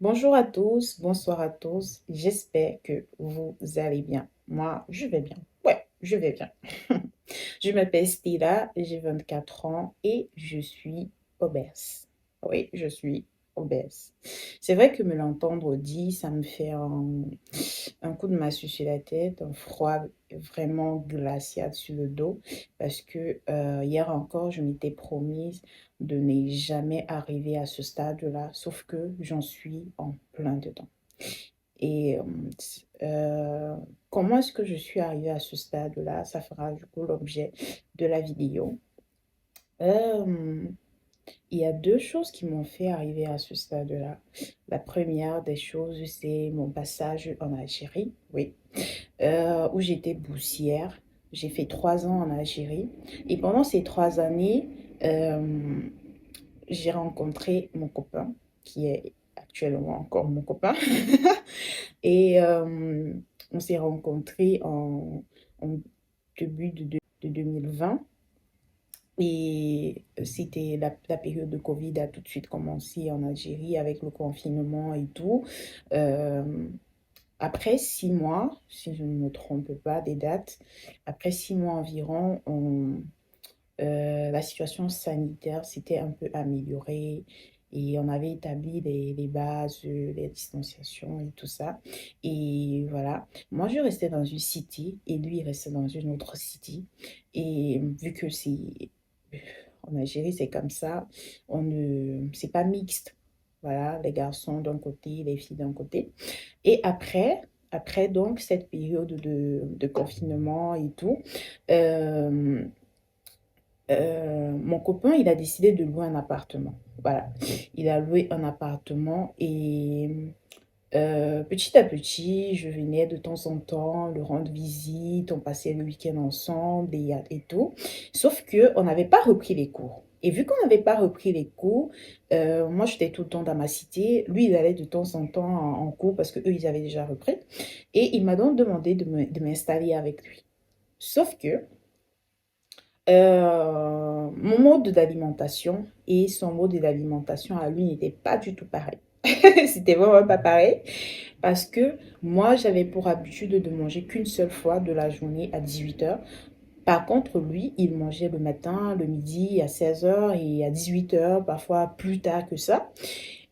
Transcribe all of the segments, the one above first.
Bonjour à tous, bonsoir à tous. J'espère que vous allez bien. Moi, je vais bien. Ouais, je vais bien. Je m'appelle Stella, j'ai 24 ans et je suis obèse. Oui, je suis obèse. C'est vrai que me l'entendre dit, ça me fait un coup de massue sur la tête, un froid vraiment glacial sur le dos, parce que hier encore, je m'étais promise de ne jamais arriver à ce stade-là, sauf que j'en suis en plein dedans. Et euh, comment est-ce que je suis arrivée à ce stade-là? Ça fera du coup l'objet de la vidéo. Euh, il y a deux choses qui m'ont fait arriver à ce stade-là. La première des choses, c'est mon passage en Algérie, oui, où j'étais boursière. J'ai fait 3 ans en Algérie. Et pendant ces 3 années, euh, j'ai rencontré mon copain, qui est actuellement encore mon copain. Et on s'est rencontrés en début de 2020. Et c'était la période de Covid a tout de suite commencé en Algérie avec le confinement et tout. Euh, Après 6 mois, si je ne me trompe pas des dates, après 6 mois environ, la situation sanitaire s'était un peu améliorée et on avait établi les bases, les distanciations et tout ça. Et voilà, moi je restais dans une city et lui il restait dans une autre city. Et vu que c'est en Algérie, c'est comme ça, c'est pas mixte. Voilà, les garçons d'un côté, les filles d'un côté. Et après donc cette période de confinement et tout, euh, mon copain, il a décidé de louer un appartement. Voilà. Il a loué un appartement et petit à petit, je venais de temps en temps le rendre visite, on passait le week-end ensemble et tout. Sauf que on n'avait pas repris les cours. Et vu qu'on n'avait pas repris les cours, moi j'étais tout le temps dans ma cité. Lui, il allait de temps en temps en cours parce que eux, ils avaient déjà repris. Et il m'a donc demandé de m'installer avec lui. Sauf que mon mode d'alimentation et son mode d'alimentation à lui n'était pas du tout pareil. C'était vraiment pas pareil parce que moi, j'avais pour habitude de manger qu'une seule fois de la journée à 18 heures. Par contre, lui, il mangeait le matin, le midi à 16 heures et à 18 heures, parfois plus tard que ça.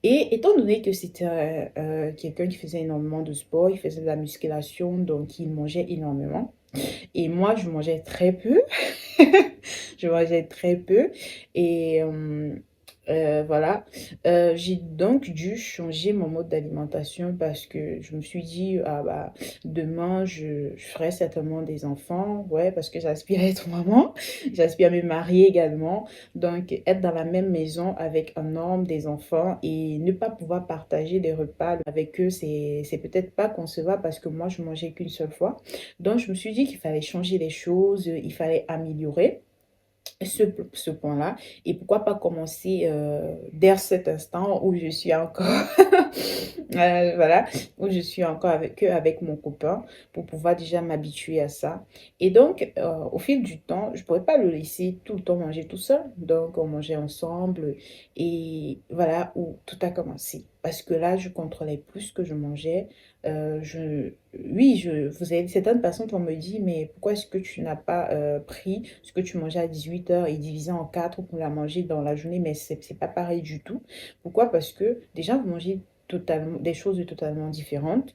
Et étant donné que c'était quelqu'un qui faisait énormément de sport, il faisait de la musculation, donc il mangeait énormément. Et moi, je mangeais très peu. Je mangeais très peu. Et voilà. J'ai donc dû changer mon mode d'alimentation parce que je me suis dit, ah bah, demain, je ferai certainement des enfants. Ouais, parce que j'aspire à être maman. J'aspire à me marier également. Donc, être dans la même maison avec un homme, des enfants et ne pas pouvoir partager des repas avec eux, c'est peut-être pas concevable parce que moi, je mangeais qu'une seule fois. Donc, je me suis dit qu'il fallait changer les choses, il fallait améliorer ce, ce point-là. Et pourquoi pas commencer dès cet instant où je suis encore, voilà, où je suis encore avec mon copain pour pouvoir déjà m'habituer à ça. Et donc, au fil du temps, je ne pourrais pas le laisser tout le temps manger tout seul. Donc, on mangeait ensemble et voilà où tout a commencé. Parce que là, je contrôlais plus ce que je mangeais. Oui, vous avez certaines personnes qui me dit, mais pourquoi est-ce que tu n'as pas pris ce que tu mangeais à 18 heures et divisé en quatre pour la manger dans la journée, mais c'est pas pareil du tout. Pourquoi? Parce que déjà, vous mangez totalement, des choses totalement différentes.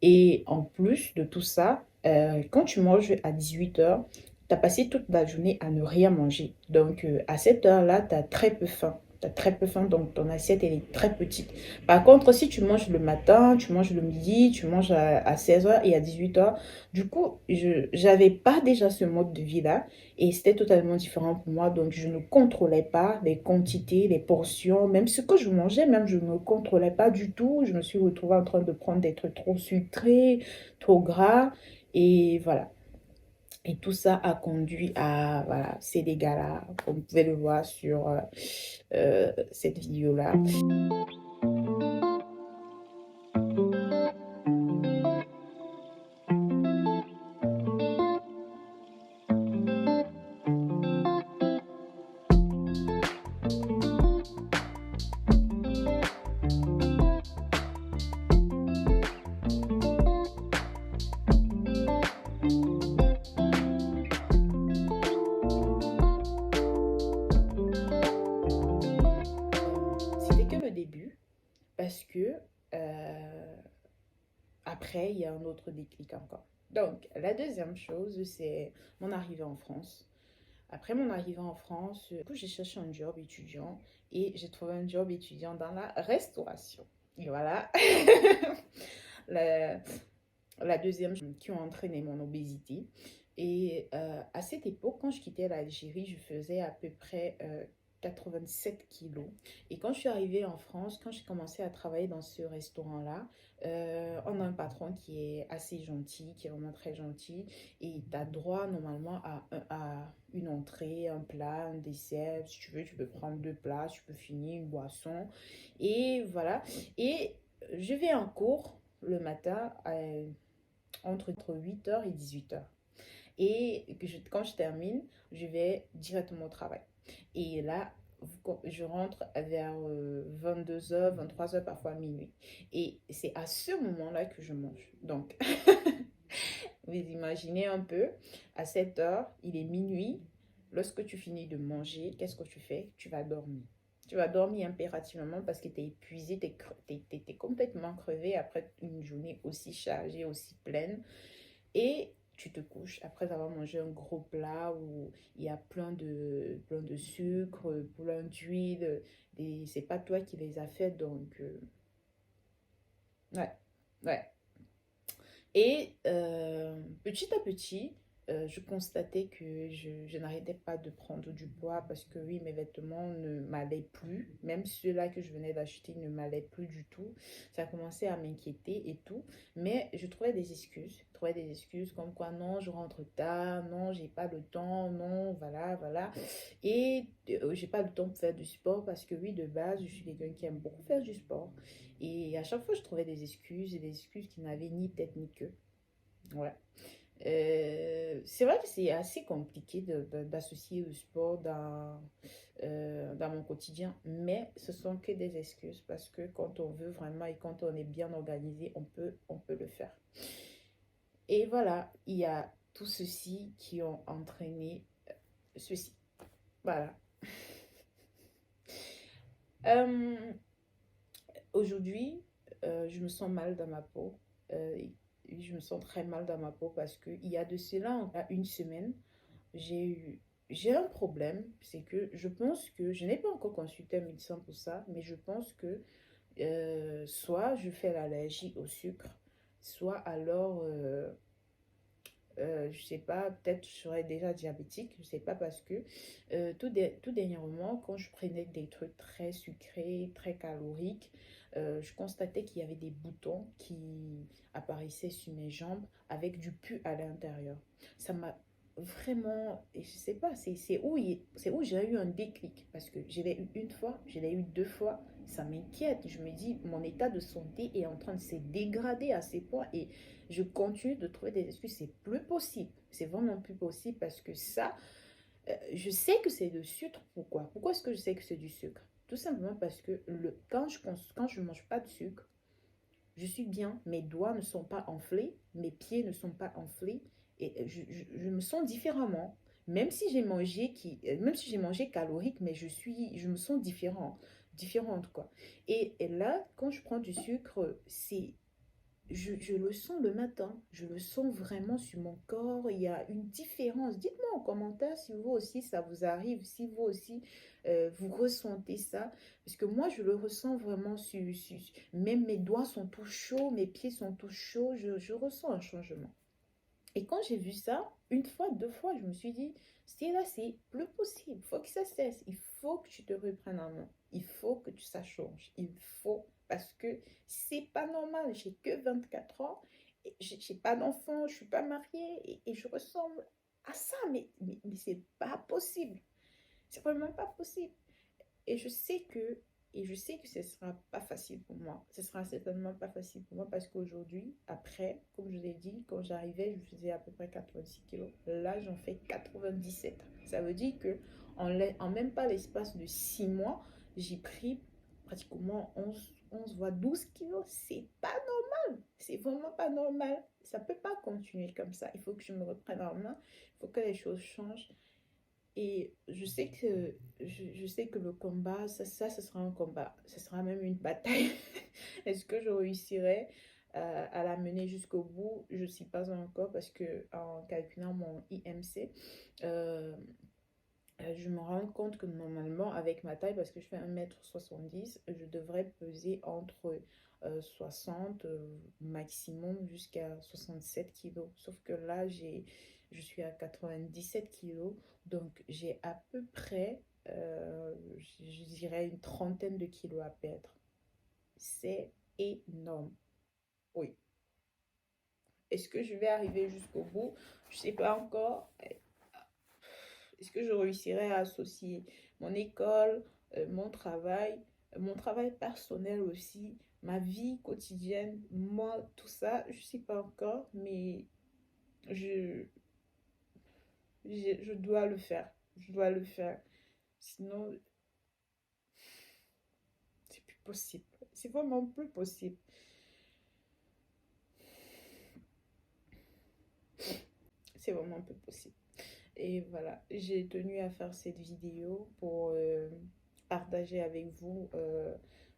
Et en plus de tout ça, quand tu manges à 18 heures, tu as passé toute la journée à ne rien manger. Donc, à cette heure-là, tu as très peu faim. Tu as très peu faim, donc ton assiette, elle est très petite. Par contre, si tu manges le matin, tu manges le midi, tu manges à 16 heures et à 18 heures, du coup, je n'avais pas déjà ce mode de vie-là et c'était totalement différent pour moi. Donc, je ne contrôlais pas les quantités, les portions, même ce que je mangeais, même je ne contrôlais pas du tout. Je me suis retrouvée en train de prendre des trucs trop sucrés, trop gras et voilà. Et tout ça a conduit à voilà, ces dégâts-là, comme vous pouvez le voir sur cette vidéo-là. parce que après, il y a un autre déclic encore. Donc, la deuxième chose, c'est mon arrivée en France. Après mon arrivée en France, du coup, j'ai cherché un job étudiant et j'ai trouvé un job étudiant dans la restauration. Et voilà, la, la deuxième qui ont entraîné mon obésité. Et à cette époque, quand je quittais l'Algérie, je faisais à peu près 87 kilos. Et quand je suis arrivée en France, quand j'ai commencé à travailler dans ce restaurant-là, on a un patron qui est assez gentil, qui est vraiment très gentil. Et tu as droit normalement à une entrée, un plat, un dessert. Si tu veux, tu peux prendre deux plats, tu peux finir une boisson. Et voilà. Et je vais en cours le matin entre 8h et 18h. Et quand je termine, je vais directement au travail. Et là, je rentre vers 22h, 23h, parfois minuit. Et c'est à ce moment-là que je mange. Donc, vous imaginez un peu, à 7h, il est minuit. Lorsque tu finis de manger, qu'est-ce que tu fais? Tu vas dormir. Tu vas dormir impérativement parce que tu es épuisé, tu es complètement crevé après une journée aussi chargée, aussi pleine. Et tu te couches après avoir mangé un gros plat où il y a plein de sucre, plein d'huile. Et c'est pas toi qui les as fait, donc ouais, ouais. Et petit à petit, je constatais que je n'arrêtais pas de prendre du poids parce que oui, mes vêtements ne m'allaient plus. Même ceux-là que je venais d'acheter ne m'allaient plus du tout. Ça a commencé à m'inquiéter et tout. Mais je trouvais des excuses. Je trouvais des excuses comme quoi non, je rentre tard, non, j'ai pas le temps, non, voilà, voilà. Et j'ai pas le temps pour faire du sport parce que oui, de base, je suis quelqu'un qui aime beaucoup faire du sport. Et à chaque fois, je trouvais des excuses et des excuses qui n'avaient ni tête ni queue. Ouais. C'est vrai que c'est assez compliqué d'associer le sport dans mon quotidien, mais ce sont que des excuses parce que quand on veut vraiment et quand on est bien organisé, on peut le faire. Et voilà, il y a tout ceci qui ont entraîné ceci. Voilà. Euh, Aujourd'hui, je me sens mal dans ma peau. Je me sens très mal dans ma peau parce qu'il y a de cela, à une semaine, j'ai un problème. C'est que je pense que, je n'ai pas encore consulté un médecin pour ça, mais je pense que soit je fais l'allergie au sucre, soit alors je sais pas, peut-être je serais déjà diabétique, je sais pas parce que tout dernièrement, quand je prenais des trucs très sucrés, très caloriques, je constatais qu'il y avait des boutons qui apparaissaient sur mes jambes avec du pus à l'intérieur. Ça m'a vraiment, et je sais pas, c'est où j'ai eu un déclic parce que je l'ai eu une fois, je l'ai eu deux fois, ça m'inquiète. Je me dis, mon état de santé est en train de se dégrader à ces points et je continue de trouver des excuses. C'est plus possible. C'est vraiment plus possible parce que ça, je sais que c'est du sucre. Pourquoi? Pourquoi est-ce que je sais que c'est du sucre? Tout simplement parce que quand je ne mange pas de sucre, je suis bien. Mes doigts ne sont pas enflés, mes pieds ne sont pas enflés et je me sens différemment. Même si j'ai mangé calorique, mais je me sens différente quoi. Et là, quand je prends du sucre, je le sens le matin, je le sens vraiment sur mon corps, il y a une différence. Dites-moi en commentaire si vous aussi ça vous arrive, si vous aussi vous ressentez ça. Parce que moi je le ressens vraiment, même mes doigts sont tout chauds, mes pieds sont tout chauds, je ressens un changement. Et quand j'ai vu ça, une fois, deux fois, je me suis dit, c'est là, c'est plus possible. Il faut que ça cesse. Il faut que tu te reprennes en main. Il faut que ça change. Il faut, parce que c'est pas normal. J'ai que 24 ans. J'ai pas d'enfant. Je suis pas mariée. Et je ressemble à ça. Mais c'est pas possible. C'est vraiment pas possible. Et je sais que, et je sais que ce ne sera pas facile pour moi. Ce sera certainement pas facile pour moi parce qu'aujourd'hui, après, comme je l'ai dit, quand j'arrivais, je faisais à peu près 86 kilos. Là, j'en fais 97. Ça veut dire que en même pas l'espace de 6 mois, j'ai pris pratiquement 11 voire 12 kilos. C'est pas normal. C'est vraiment pas normal. Ça peut pas continuer comme ça. Il faut que je me reprenne en main. Il faut que les choses changent. Et je sais que le combat, ça sera un combat. Ça sera même une bataille. Est-ce que je réussirai à la mener jusqu'au bout? Je ne sais pas encore parce que en calculant mon IMC, euh, je me rends compte que normalement, avec ma taille, parce que je fais 1,70 m, je devrais peser entre 60 maximum jusqu'à 67 kilos. Sauf que là, je suis à 97 kilos. Donc, j'ai à peu près, je dirais, une trentaine de kilos à perdre. C'est énorme. Oui. Est-ce que je vais arriver jusqu'au bout? Je ne sais pas encore. Est-ce que je réussirai à associer mon école, mon travail personnel aussi, ma vie quotidienne, moi, tout ça, je ne sais pas encore, mais je, je dois le faire. Je dois le faire. Sinon, c'est plus possible. C'est vraiment plus possible. C'est vraiment plus possible. Et voilà, j'ai tenu à faire cette vidéo pour partager avec vous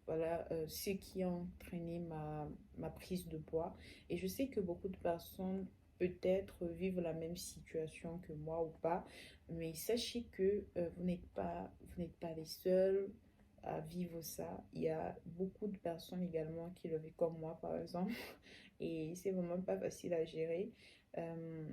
voilà, ce qui a entraîné ma prise de poids. Et je sais que beaucoup de personnes peut-être vivent la même situation que moi ou pas, mais sachez que vous n'êtes pas les seuls à vivre ça. Il y a beaucoup de personnes également qui le vivent comme moi, par exemple, et c'est vraiment pas facile à gérer. Euh,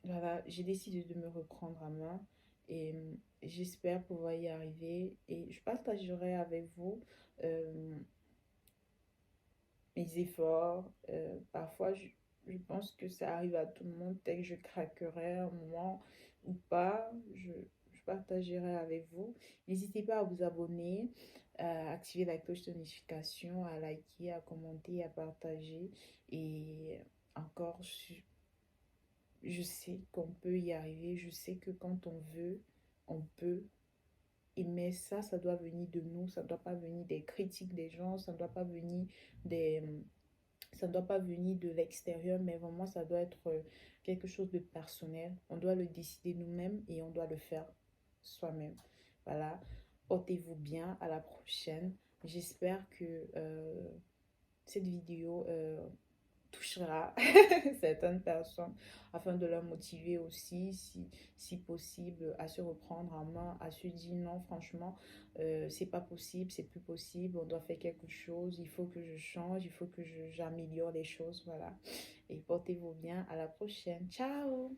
voilà, j'ai décidé de me reprendre à main et j'espère pouvoir y arriver et je partagerai avec vous euh, mes efforts. Parfois, je pense que ça arrive à tout le monde, peut-être que je craquerai un moment ou pas. Je partagerai avec vous. N'hésitez pas à vous abonner, à activer la cloche de notification, à liker, à commenter, à partager. Et encore, je sais qu'on peut y arriver. Je sais que quand on veut, on peut. Et mais ça doit venir de nous. Ça ne doit pas venir des critiques des gens. Ça ne doit pas venir des... Ça ne doit pas venir de l'extérieur, mais vraiment, ça doit être quelque chose de personnel. On doit le décider nous-mêmes et on doit le faire soi-même. Voilà. Portez-vous bien. À la prochaine. J'espère que cette vidéo touchera certaines personnes afin de leur motiver aussi, si possible, à se reprendre en main, à se dire non, franchement, c'est pas possible, c'est plus possible, on doit faire quelque chose, il faut que je change, il faut que j'améliore les choses, voilà. Et portez-vous bien, à la prochaine. Ciao!